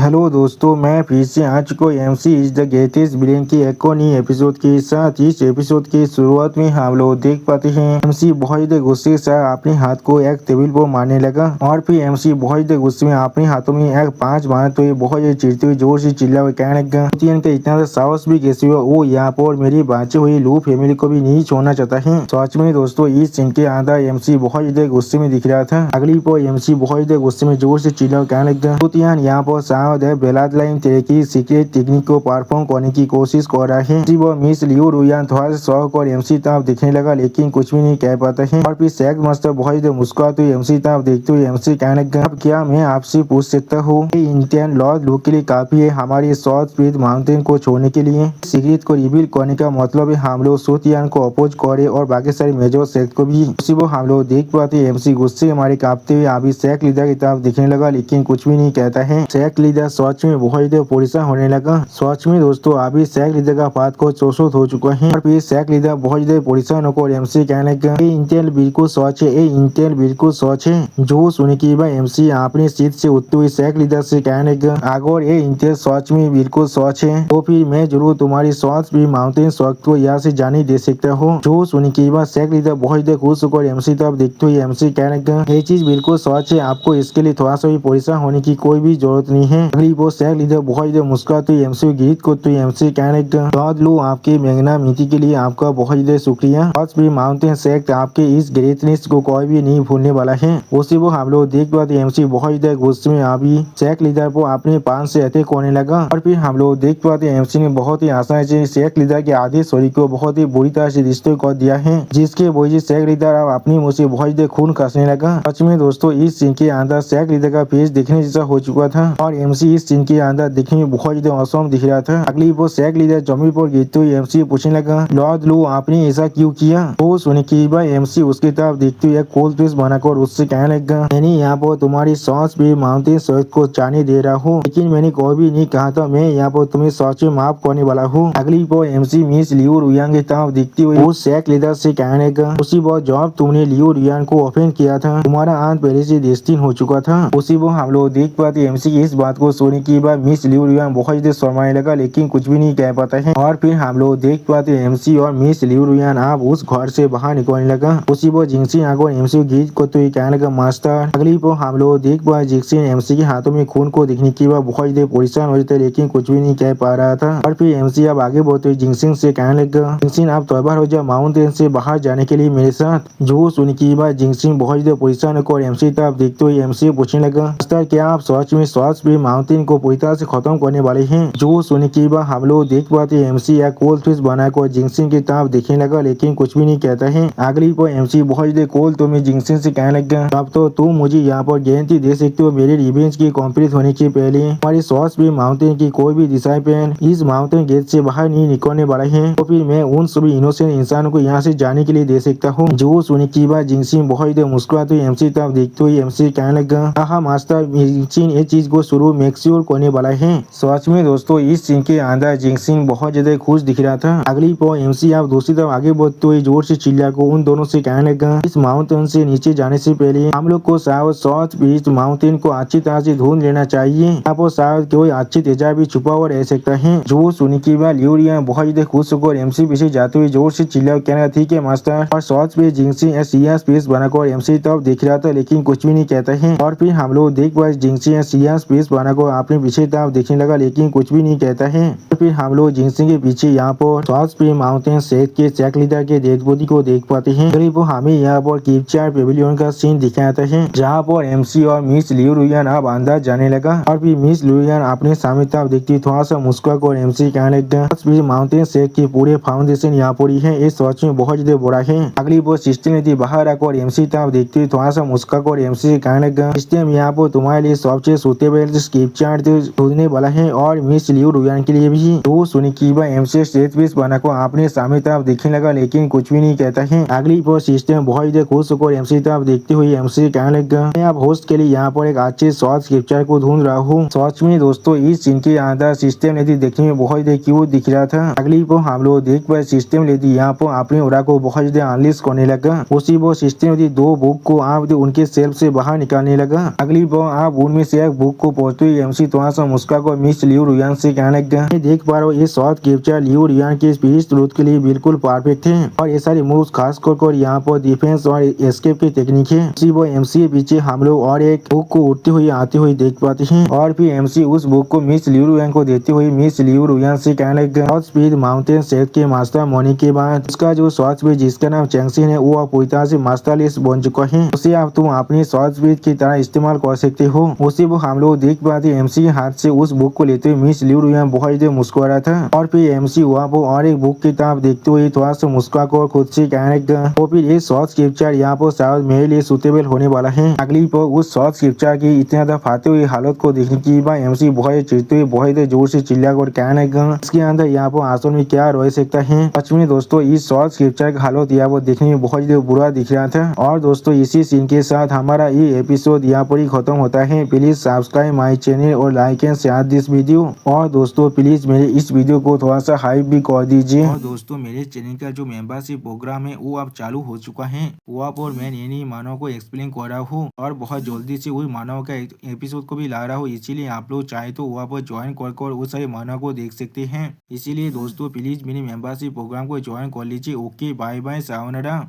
Hello दोस्तों, मैं फिर से आ चुका हूँ MC is the greatest villain की एक और नई एपिसोड के साथ। इस एपिसोड की शुरुआत में हम लोग देख पाते हैं एमसी बहुत ही गुस्से के साथ अपने हाथ को एक टेबल पर मारने लगा और फिर एमसी बहुत ही गुस्से में अपने हाथों में एक 5 मारा तो ये बहुत ही चिढ़ते हुए जोर से चिल्ला हुआ कहने लगा का इतना साहस भी कैसे हुआ, वो यहाँ पर मेरी बाँचे हुई लू फैमिली को भी नहीं छोड़ना चाहता है। सच में दोस्तों इस सीन के अंदर एमसी बहुत ही गुस्से में दिख रहा था। अगली पर एमसी बहुत ही गुस्से में जोर से चिल्ला कहने लगा यहाँ पर ब्लड लाइन तेरे की सीक्रेट टेक्निक को परफॉर्म करने की कोशिश कर रहा है। वो मिस लियो रुयान थोड़ा सा शौक और एमसी तरफ दिखने लगा लेकिन कुछ भी नहीं कह पाता है। और फिर शेख मास्टर बहुत मुस्कुराते हुए एमसी तरफ देखते हुए एमसी कहने लगा, अब क्या मैं आपसे पूछ सकता हूँ इंडियन लॉर्ड लुक के लिए काफी है हमारी साउथ स्पीड माउंटेन को छोड़ने के लिए? सीक्रेट को रिवील करने का मतलब है हम लोग सुतियान को अपोज करे और बाकी सारे मेजर सेक्ट को भी। उसी वो हम लोग देख पाते एमसी गुस्से हमारे कांपते हुए अभी शेख लीडर की तरफ दिखने लगा लेकिन कुछ भी नहीं कहता है। शेख लीडर सच में बहुत परेशान होने लगा। सच में दोस्तों अभी शेख लीडर का बात को चौसठ हो चुका है और फिर शेख लीडर बहुत परेशान होकर एमसी कहने लगा इंटेल बिल्कुल सच है, इंटेल बिल्कुल सच है। जो सुने की बार एमसी अपनी सीट से उठते हुए शेख लीडर से कहने लगा अगर ये इंटेल सच में बिल्कुल सच है तो फिर मैं जरूर तुम्हारी साउथ भी माउंटेन शॉक को यहाँ से जाने दे सकता हूँ। जो सुने की बार शेख लीडर बहुत खुश होकर एमसी तरफ देखते हुए एमसी कहने लगा ये चीज बिल्कुल सच है, आपको इसके लिए थोड़ा सा भी परेशान होने की कोई भी जरूरत नहीं है। अगली वो शेख लीडर बहुत मुस्कुराते हुए एमसी गीत को तो एमसी कहने लगा लो आपके मैग्ना मीटी के लिए आपका बहुत शुक्रिया। आज भी माउंटेन सेक्ट आपके इस ग्रेटनेस को कोई भी नहीं भूलने वाला है। उसी वो हम लोग देख पाते एमसी बहुत गुस्से में अभी शेख लीडर को अपने पान से अटैक होने लगा और फिर हम लोग देख पाते एमसी ने बहुत ही आसानी से शेख लीडर के आधे शरीर को बहुत ही बुरी तरह से डिस्ट्रॉय कर दिया है, जिसके वजह से शेख लीडर अब अपनी मुंह से बहुत खून खसने लगा। सच में दोस्तों इस सीन के अंदर शेख लीडर का फेस दिखने जैसा हो चुका था और एमसी इस सीन के अंदर दिखने में बहुत औसम दिख रहा था। अगली वो शेख लीडर जमीन पर गिरते हुए एमसी पूछने लगा लॉर्ड लू आपने ऐसा क्यों किया? वो सुने की बार एमसी उसकी तरफ देखते हुए कोल्ड ड्रिंक्स बनाकर उससे कहने लगा मैंने यहाँ पर तुम्हारी सांस भी माउंटेन शॉक को जाने दे रहा हूँ, लेकिन मैंने कोई भी नहीं कहा था मैं यहाँ पर तुम्हें सच में माफ करने वाला हूँ। अगली वो एमसी मिस लियो रुयांग की तरफ देखते हुए उस शेख लीडर से कहने लगा उसी वो जब तुमने लियो रुयांग को ऑफेंड किया था तुम्हारा अंत पहले से डेस्टिन हो चुका था। उसी वो हम लोग देख पाते एमसी की इस बात को सुनने की बार मिस लियो रुयांग बहुत शर्माने लगा लेकिन कुछ भी नहीं कह पाता है। और फिर हम लोग देख पाते एमसी और मिस लियो रुयांग अब उस घर से बाहर निकलने लगा। उसी वो जिंक्सी आकर एमसी गीत को तो कहने लगा मास्टर। अगली वो हम लोग देख पाए जिंक्सी एमसी के हाथों में खून को देखने की बार बहुत परेशान हो जाते लेकिन कुछ भी नहीं कह पा रहा था। और फिर एमसी अब आगे बढ़ते हुए जिंक्सी से कहने लगा जिंक्सी आप तैयार हो जाओ माउंटेन से बाहर जाने के लिए मेरे साथ। जो सुन की बार जिंक्सी बहुत परेशान होकर एमसी तरफ देखते हुए एमसी पूछने लगा मास्टर क्या आप सच में सच भी माउंटेन को पूरी तरह से खत्म करने वाले हैं? जो सुने की बार हम लोग देख पाते एमसी या कोल्ड फिश बनाकर जिंक्सी की तरफ देखने लगा लेकिन कुछ भी नहीं कहता है। अगली पर एमसी बहुत कोल्ड तो मैं जिंक्सी से कहने लगा अब तो तुम मुझे यहाँ पर गारंटी दे सकते हो मेरे रिवेंज की कंप्लीट होने के पहले हमारी सॉस भी माउंटेन की कोई भी डिसाइपल इस माउंटेन गेट से बाहर नहीं निकलने वाला है, तो फिर मैं उन सभी इनोसेंट इंसानों को यहाँ से जाने के लिए दे सकता हूँ। जो सुने की बार जिंक्सी बहुत मुस्कुराते हुए एमसी तरफ देखते हुए एमसी कहने लगा हाँ मास्टर जिंक्सी ये चीज को शुरू मेक्श्योर करने वाला है। सच में दोस्तों इस सीन के अंदर जिंक्सी बहुत ज्यादा खुश दिख रहा था। अगली पर एमसी आप दूसरी तरफ आगे बढ़ते हुए जोर से चिल्ला को उन दोनों से कहने लगा इस माउंटेन से नीचे जाने से पहले हम लोग को शायद साउथ बीच माउंटेन को अच्छी तरह से ढूंढ लेना चाहिए, यहाँ पर शायद कोई अच्छी तेजा भी छुपा हुआ रह सकता है। जो सुनी की बार लियो रुयांग बहुत ज्यादा खुश होकर एमसी पीछे जाते हुए जोर से चिल्ला कहना ठीक है मास्टर। और साउथ बीच जिंक्सी सिया स्पेस बनाकर एमसी तरफ देख रहा था लेकिन कुछ भी नहीं कहता है। और फिर हम लोग देख पाए जिंक्सी सिया स्पेस बनाकर अपने पीछे तरफ देखने लगा लेकिन कुछ भी नहीं कहता है। फिर हम लोग जिंक्सी के पीछे यहाँ पर साउथ पे माउंटेन सेट के शेख लीडर के डेड बॉडी को देख पाते हैं। करीब हमें यहाँ पर कैप्चर पेविलियन का सीन दिखाता है जहाँ पर एमसी और मिस लियो रुयांग अब अंदर जाने लगा। और फिर मिस लियो रुयांग अपने सामने तरफ देखती थोड़ा सा मुस्कुरा कर एमसी कहने लगा माउंटेन सेट के पूरे फाउंडेशन यहाँ पर ही है, ये सच में बहुत ज्यादा बड़ा है। अगली वो सिस्टम यदि बाहर आकर एमसी तरफ देखती थोड़ा सा मुस्कुरा कर एमसी से कहने लगा सिस्टम यहाँ पर तुम्हारे लिए सबसे सुटेबल कैप्चर ढूंढने वाला है और मिस लियो रुयांग के लिए भी। तो सुनी की बार एमसी स्टेज पीस बनाकर अपने सामने तरफ देखने लगा लेकिन कुछ भी नहीं कहता है। अगली पर सिस्टम बहुत खुश होकर एमसी तरफ देखते हुए एमसी कहने लगा मैं अब होस्ट के लिए यहाँ पर एक अच्छे शॉर्ट कैप्चर को ढूंढ रहा हूँ। सच में दोस्तों इस सीन के अंदर सिस्टम लेडी देखने में बहुत क्यूट दिख रहा था। अगली पर हम लोग देख पाए सिस्टम लेडी यहाँ पर अपने उड़ा को बहुत ज्यादा अनलिश करने लगा। उसी वो सिस्टम लेडी 2 बुक को आप उनके सेल्फ से बाहर निकालने लगा। अगली बार आप उनमें से एक बुक को पढ़ते हुए एमसी थोड़ा सा मुस्का को मिस लियू रुयान से कहने लगा, देख पा रहे हो ये शॉट कैप्चर लियू रुयान के स्पीड स्रोत के लिए बिल्कुल परफेक्ट है और ये सारे मूव्स खास कर यहाँ पर डिफेंस और एस्केप की टेक्निक है। वो एमसी के पीछे हम लोग और एक बुक को उड़ते हुए आते हुए देख पाते हैं और फिर एमसी उस बुक को मिस लियू रुयान को देते हुए मिस लियू रुयान से कहने लगा, शॉर्ट स्पीड माउंटेन सेट के मास्टर होने के बाद उसका जो शॉर्ट स्पीड जिसका नाम चैंगसिन है वो पूरी तरह से मास्टर लिस्ट बन चुका है। उसे आप तुम अपनी शॉर्ट स्पीड की तरह इस्तेमाल कर सकते हो। उसी वो हम लोग देख पाते एमसी के हाथ से उस बुक को लेते हुए मिस लियू रुयान बहुत देर मुस्कुरा था और फिर एमसी वहाँ पर और एक बुक की तरफ देखते हुए थोड़ा सा मुस्कुरा कर खुद से कहने लगा, तो फिर ये शॉर्ट कैप्चर यहाँ पर शायद मेरे लिए सुटेबल होने वाला है। अगली पर उस शॉर्ट कैप्चर की इतना दफाते हुए हालत को देखने की बाद एमसी बहुत चिढ़ते हुए बहुत जोर से चिल्ला कर कहने लगा, इसके अंदर यहाँ पर आंसू में क्या रह सकता है। सच में दोस्तों इस शॉर्ट कैप्चर का हालत यहाँ पर देखने में बहुत बुरा दिख रहा था। और दोस्तों इसी सीन के साथ हमारा ये एपिसोड यहाँ पर ही खत्म होता है। प्लीज सब्सक्राइब माई चैनल और like and share this video. और दोस्तों प्लीज मेरे इस वीडियो को थोड़ा सा हाइप भी कर दीजिए। और दोस्तों मेरे चैनल का जो मेंबरशिप प्रोग्राम है वो अब चालू हो चुका है। वहाँ पर मैं नई मानव को एक्सप्लेन कर रहा हूँ और बहुत जल्दी से वही मानव का एपिसोड को भी ला रहा हूँ। इसीलिए आप लोग चाहे तो वहाँ पर ज्वाइन कर वो सारे मानव को देख सकते हैं। इसीलिए दोस्तों प्लीज मेरे मेंबरशिप प्रोग्राम को ज्वाइन कर लीजिए। Okay bye bye sayonara.